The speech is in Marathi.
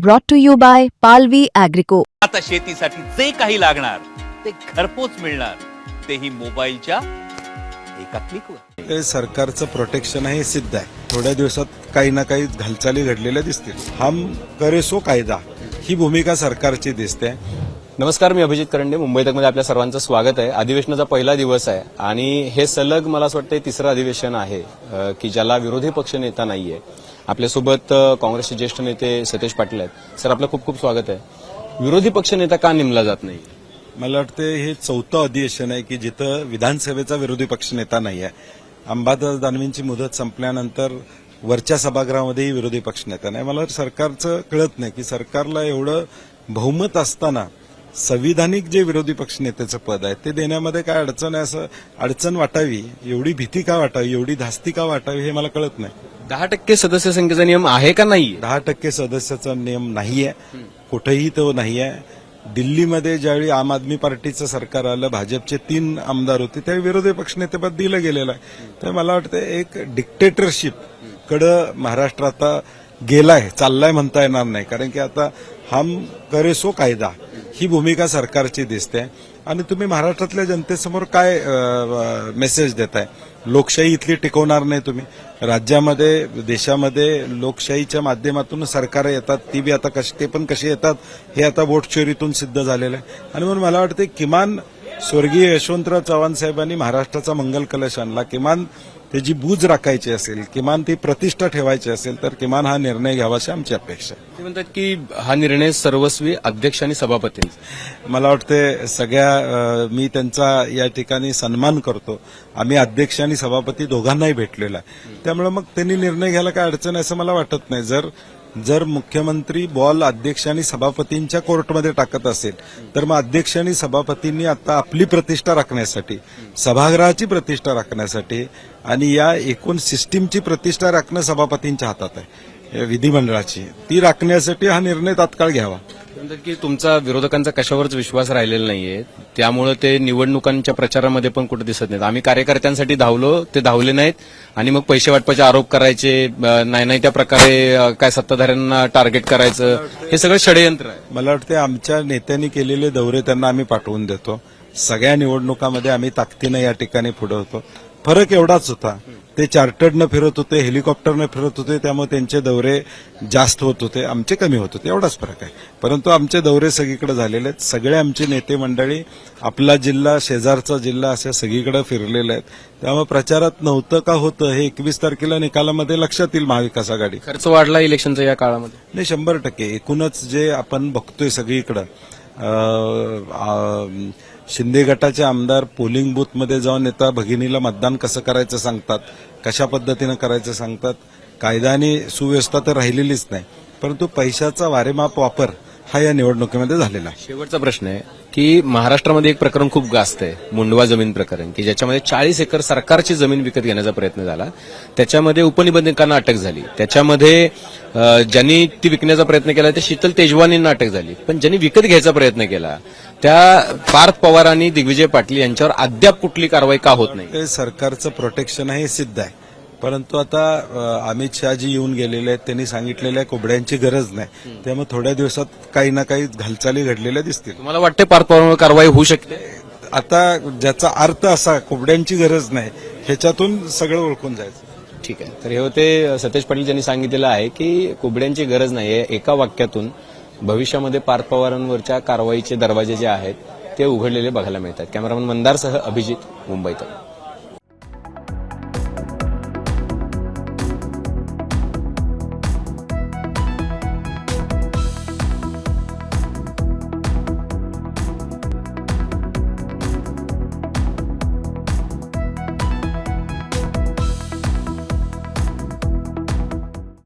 brought to you by Palvi Agrico. आता शेतीसाठी जे काही लागणार ते घरपोच मिळणार, तेही मोबाईलच्या एका क्लिकवर. हे सरकारचं प्रोटेक्शन आहे हे सिद्ध आहे. थोड्या दिवसात काही ना काही हालचाली घडलेल्या दिसतील. हम करे सो कायदा ही भूमिका सरकारची दिसते. नमस्कार, मी अभिजित करंडे. मुंबई तकमध्ये आपल्या सर्वांचं स्वागत आहे. अधिवेशनाचा पहिला दिवस आहे आणि हे सलग मला असं वाटतं तिसरं अधिवेशन आहे की ज्याला विरोधी पक्ष नेता नाहीये. आपल्यासोबत काँग्रेसचे ज्येष्ठ नेते सतेज पाटील आहेत. सर, आपलं खूप खूप स्वागत आहे. विरोधी पक्ष नेता का नेमला जात नाही? मला वाटतं हे चौथं अधिवेशन आहे की जिथं विधानसभेचा विरोधी पक्ष नेता नाही आहे. अंबादास दानवेंची मुदत संपल्यानंतर वरच्या सभागृहामध्येही विरोधी पक्ष नेता नाही. मला सरकारचं कळत नाही की सरकारला एवढं बहुमत असताना संविधानिक जे विरोधी पक्ष नेत्याचं पद आहे ते देण्यामध्ये काय अडचण आहे, असं अडचण वाटावी, एवढी भीती का वाटावी, एवढी धास्ती का वाटावी हे मला कळत नाही. 10% सदस्य संख्येचा नियम आहे का नाही? 10% सदस्याचा नियम नाहीये, कुठेही तो नाहीये. दिल्लीमध्ये ज्यावेळी आम आदमी पार्टीचं सरकार आलं, भाजपचे 3 आमदार होते, त्यावेळी विरोधी पक्षनेतेपद दिलं गेलेलं आहे. तर मला वाटतं एक डिक्टेटरशिप कडं महाराष्ट्र आता गेलाय, चाललाय म्हणता येणार नाही. कारण की आता हम करे सो कायदा ही भूमिका सरकारची दिसते. आणि तुम्ही महाराष्ट्रातल्या जनतेसमोर काय मेसेज देताय? लोकशाही इथली टिकवणार नाही तुम्ही. राज्यामध्ये, देशामध्ये लोकशाहीच्या माध्यमातून सरकार येतात, ती बी आता ते पण कशी येतात हे आता वोट चोरीतून सिद्ध झालेलं आहे. आणि म्हणून मला वाटतं किमान स्वर्गीय यशवंतराव चव्हाण साहेबांनी महाराष्ट्राचा मंगल कलश आणला. किमान त्याची बूज राखायची असेल, किमान ती प्रतिष्ठा ठेवायची असेल तर किमान हा निर्णय घ्यावा अशी आमची अपेक्षा आहे. ते म्हणतात की हा निर्णय सर्वस्वी अध्यक्ष आणि सभापतींचा. मला वाटते मी त्यांचा या ठिकाणी सन्मान करतो. आम्ही अध्यक्ष आणि सभापती दोघांनाही भेटलेला आहे. त्यामुळे मग त्यांनी निर्णय घ्यायला काय अडचण आहे असं मला वाटत नाही. जर मुख्यमंत्री बॉल अध्यक्ष आणि सभापतींच्या कोर्टमध्ये टाकत असेल तर मग अध्यक्ष आणि सभापतींनी आता आपली प्रतिष्ठा राखण्यासाठी, सभागृहाची प्रतिष्ठा राखण्यासाठी आणि या एकूण सिस्टीमची प्रतिष्ठा राखणं सभापतींच्या हातात आहे, विधिमंडळाची, ती राखण्यासाठी हा निर्णय तात्काळ घ्यावा. म्हणतात की तुमचा विरोधकांचा कशावरच विश्वास राहिलेला नाहीये, त्यामुळे ते निवडणुकांच्या प्रचारामध्ये पण कुठे दिसत नाहीत. आम्ही कार्यकर्त्यांसाठी धावलो, ते धावले नाहीत आणि मग पैसे वाटपाचे आरोप करायचे, नाही त्या प्रकारे काय सत्ताधाऱ्यांना टार्गेट करायचं, हे सगळं षडयंत्र आहे. मला वाटतं आमच्या नेत्यांनी केलेले दौरे त्यांना आम्ही पाठवून देतो. सगळ्या निवडणुकामध्ये आम्ही ताकदीनं या ठिकाणी पुढे होतो. फरक एवढाच होता, ते चार्टर्डनं फिरत होते, हेलिकॉप्टरनं फिरत होते, त्यामुळे त्यांचे दौरे जास्त होत होते, आमचे कमी होत होते, एवढाच फरक आहे. परंतु आमचे दौरे सगळीकडे झालेले आहेत. सगळे आमचे नेते मंडळी आपला जिल्हा, शेजारचा जिल्हा अशा सगळीकडे फिरलेले आहेत. त्यामुळे प्रचारात नव्हतं का होतं हे 21 तारखेला निकालामध्ये लक्षात येईल. महाविकास आघाडी खर्च वाढला इलेक्शनचा या काळामध्ये? नाही, 100%. एकूणच जे आपण बघतोय सगळीकडं, शिंदे गटाचे आमदार पोलिंग बूथमध्ये जाऊन नेता भगिनीला मतदान कसं करायचं सांगतात, कशा पद्धतीनं करायचं सांगतात. कायदा आणि सुव्यवस्था तर राहिलेलीच नाही, परंतु पैशाचा वारेमाप वापर हा या निवडणुकीमध्ये झालेला आहे. शेवटचा प्रश्न आहे की महाराष्ट्रामध्ये एक प्रकरण खूप गाजत आहे, मुंडवा जमीन प्रकरण, की ज्याच्यामध्ये 40 एकर सरकारची जमीन विकत घेण्याचा प्रयत्न झाला. त्याच्यामध्ये उपनिबंधकांना अटक झाली. त्याच्यामध्ये ज्यांनी ती विकण्याचा प्रयत्न केला ते शीतल तेजवानींना अटक झाली. पण ज्यांनी विकत घ्यायचा प्रयत्न केला त्या पार्थ पवार आणि दिग्विजय पाटील यांच्यावर अद्याप कुठली कारवाई का होत नाही? हे सरकारचं प्रोटेक्शन आहे हे सिद्ध आहे. परंतु आता अमित शहाजी येऊन गेलेले आहेत, त्यांनी सांगितलेल्या कोबड्यांची गरज नाही. त्यामुळे थोड्या दिवसात काही ना काही हालचाली घडलेल्या दिसतील. तुम्हाला वाटते पार्थ पवारांवर कारवाई होऊ शकते? आता ज्याचा अर्थ असा कोबड्यांची गरज नाही ह्याच्यातून सगळं ओळखून जायचं. ठीक आहे. तर हे होते सतेज पाटील, यांनी सांगितलेलं आहे की कोबड्यांची गरज नाहीये. एका वाक्यातून भविष्यामध्ये पार्थ पवारांवरच्या कारवाईचे दरवाजे जे आहेत ते उघडलेले बघायला मिळतात. कॅमेरामन मंदारसह अभिजित, मुंबईत.